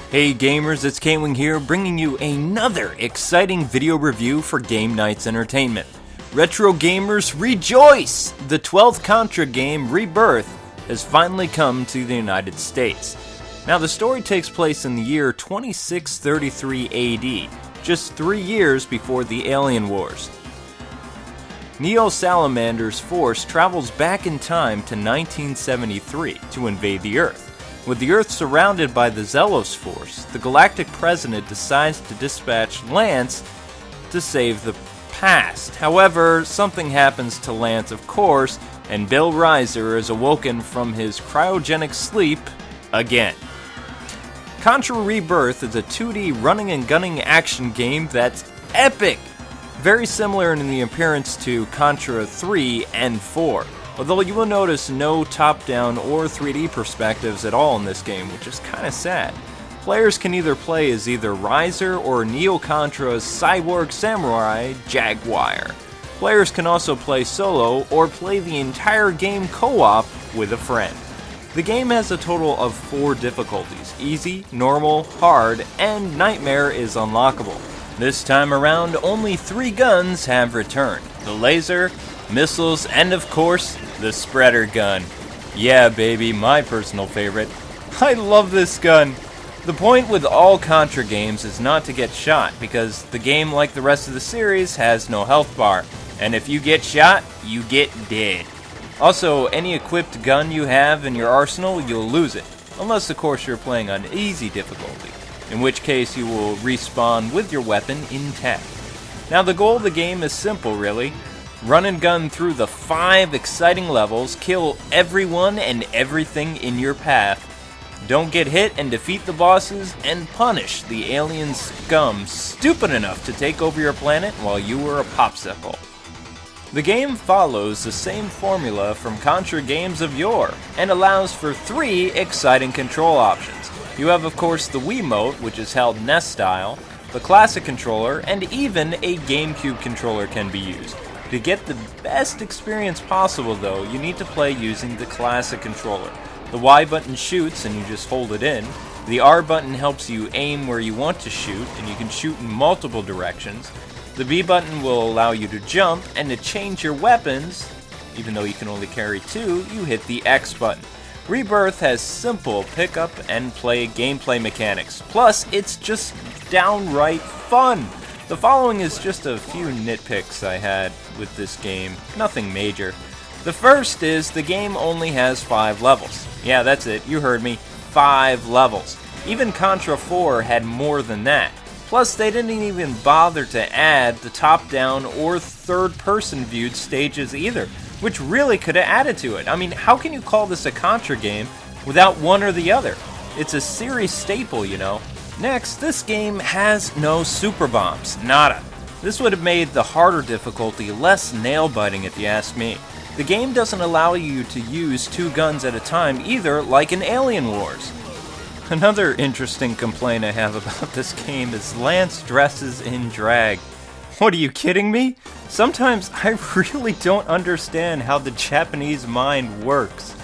Hey gamers, it's Kwing here, bringing you another exciting video review for Game Night's Entertainment. Retro gamers, rejoice! The 12th Contra game, Rebirth, has finally come to the United States. Now, the story takes place in the year 2633 AD, just 3 years before the Alien Wars. Neo Salamander's force travels back in time to 1973 to invade the Earth. With the Earth surrounded by the Zelos force, the Galactic President decides to dispatch Lance to save the past. However, something happens to Lance, of course, and Bill Reiser is awoken from his cryogenic sleep again. Contra Rebirth is a 2D running and gunning action game that's epic! Very similar in the appearance to Contra 3 and 4. Although you will notice no top-down or 3D perspectives at all in this game, which is kinda sad. Players can either play as either Reiser or Neo Contra's cyborg samurai, Jaguar. Players can also play solo or play the entire game co-op with a friend. The game has a total of 4 difficulties: easy, normal, hard, and nightmare is unlockable. This time around, only 3 guns have returned: the laser, missiles, and of course, the spreader gun. Yeah baby, my personal favorite. I love this gun! The point with all Contra games is not to get shot, because the game, like the rest of the series, has no health bar, and if you get shot, you get dead. Also, any equipped gun you have in your arsenal, you'll lose it, unless of course you're playing on easy difficulty, in which case you will respawn with your weapon intact. Now the goal of the game is simple really. Run and gun through the 5 exciting levels, kill everyone and everything in your path, don't get hit and defeat the bosses, and punish the alien scum stupid enough to take over your planet while you were a popsicle. The game follows the same formula from Contra games of yore, and allows for 3 exciting control options. You have of course the Wiimote, which is held NES style, the classic controller, and even a GameCube controller can be used. To get the best experience possible though, you need to play using the classic controller. The Y button shoots and you just hold it in. The R button helps you aim where you want to shoot, and you can shoot in multiple directions. The B button will allow you to jump, and to change your weapons, even though you can only carry 2, you hit the X button. Rebirth has simple pick up and play gameplay mechanics, plus it's just downright fun! The following is just a few nitpicks I had with this game, nothing major. The first is the game only has 5 levels. Yeah, that's it, you heard me, 5 levels. Even Contra 4 had more than that. Plus, they didn't even bother to add the top-down or third-person viewed stages either, which really could have added to it. I mean, how can you call this a Contra game without one or the other? It's a series staple, you know. Next, this game has no super bombs, nada. This would have made the harder difficulty less nail-biting if you ask me. The game doesn't allow you to use 2 guns at a time either, like in Alien Wars. Another interesting complaint I have about this game is Lance dresses in drag. What, are you kidding me? Sometimes I really don't understand how the Japanese mind works.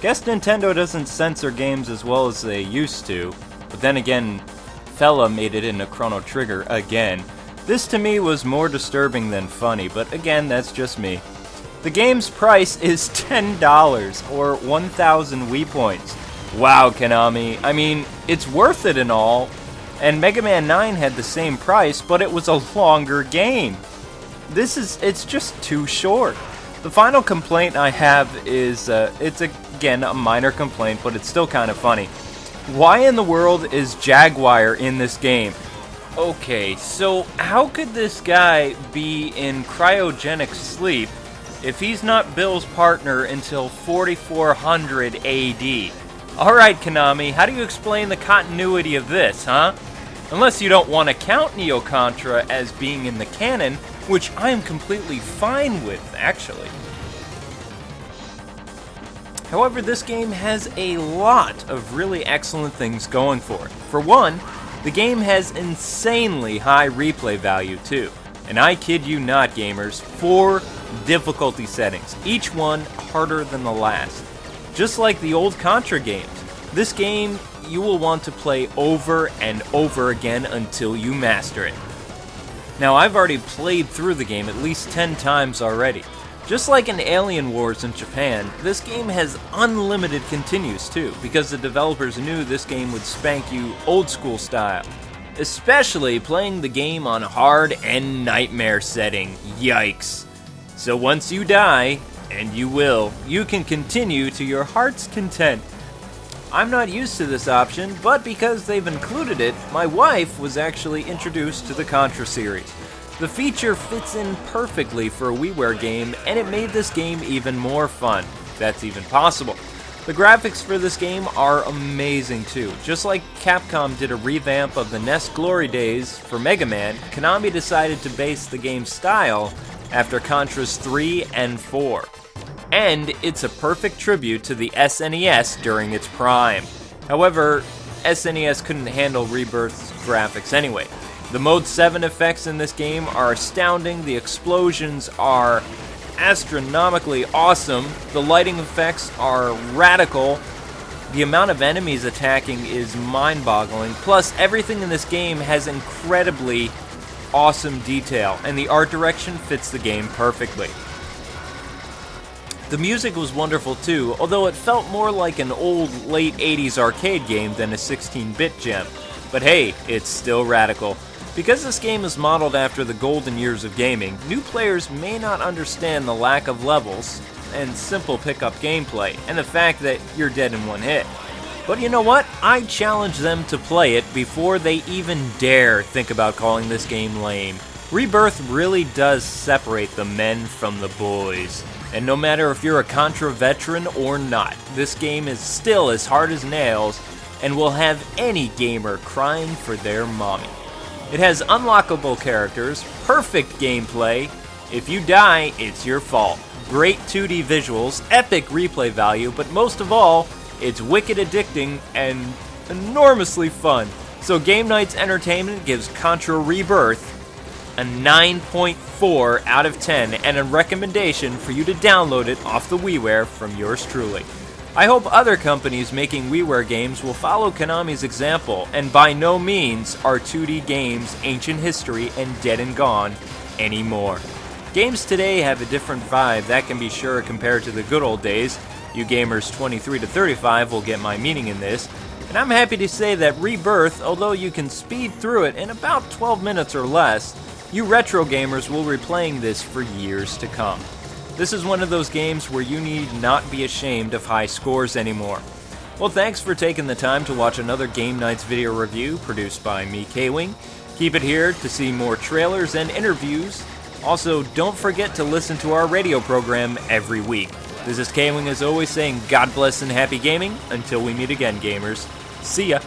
Guess Nintendo doesn't censor games as well as they used to, but then again, Fella made it into Chrono Trigger again. This to me was more disturbing than funny, but again, that's just me. The game's price is $10, or 1,000 Wii points. Wow, Konami, I mean, it's worth it and all, and Mega Man 9 had the same price, but it was a longer game. It's just too short. The final complaint I have is, it's again a minor complaint, but it's still kind of funny. Why in the world is Jaguar in this game? Okay, so how could this guy be in cryogenic sleep if he's not Bill's partner until 4400 AD? Alright Konami, how do you explain the continuity of this, huh? Unless you don't want to count Neo Contra as being in the canon, which I am completely fine with, actually. However, this game has a lot of really excellent things going for it. For one, the game has insanely high replay value too. And I kid you not, gamers, 4 difficulty settings, each one harder than the last. Just like the old Contra games. This game you will want to play over and over again until you master it. Now, I've already played through the game at least 10 times already. Just like in Alien Wars in Japan, this game has unlimited continues too, because the developers knew this game would spank you old school style. Especially playing the game on hard and nightmare setting, yikes. So once you die, and you will, you can continue to your heart's content. I'm not used to this option, but because they've included it, my wife was actually introduced to the Contra series. The feature fits in perfectly for a Wii Ware game, and it made this game even more fun. That's even possible. The graphics for this game are amazing too. Just like Capcom did a revamp of the NES Glory Days for Mega Man, Konami decided to base the game's style after Contras 3 and 4. And it's a perfect tribute to the SNES during its prime. However, SNES couldn't handle Rebirth's graphics anyway. The Mode 7 effects in this game are astounding, the explosions are astronomically awesome, the lighting effects are radical, the amount of enemies attacking is mind-boggling, plus everything in this game has incredibly awesome detail, and the art direction fits the game perfectly. The music was wonderful too, although it felt more like an old late 80s arcade game than a 16-bit gem. But hey, it's still radical. Because this game is modeled after the golden years of gaming, new players may not understand the lack of levels and simple pickup gameplay, and the fact that you're dead in one hit. But you know what? I challenge them to play it before they even dare think about calling this game lame. Rebirth really does separate the men from the boys. And no matter if you're a Contra veteran or not, this game is still as hard as nails and will have any gamer crying for their mommy. It has unlockable characters, perfect gameplay. If you die, it's your fault. Great 2D visuals, epic replay value, but most of all, it's wicked addicting and enormously fun. So Game Night's Entertainment gives Contra Rebirth a 9.4 out of 10 and a recommendation for you to download it off the WiiWare from yours truly. I hope other companies making WiiWare games will follow Konami's example, and by no means are 2D games ancient history and dead and gone anymore. Games today have a different vibe, that can be sure, compared to the good old days. You gamers 23 to 35 will get my meaning in this, and I'm happy to say that Rebirth, although you can speed through it in about 12 minutes or less, you retro gamers will be playing this for years to come. This is one of those games where you need not be ashamed of high scores anymore. Well, thanks for taking the time to watch another Game Nights video review produced by me, Kwing. Keep it here to see more trailers and interviews. Also, don't forget to listen to our radio program every week. This is Kwing as always saying God bless and happy gaming. Until we meet again, gamers. See ya!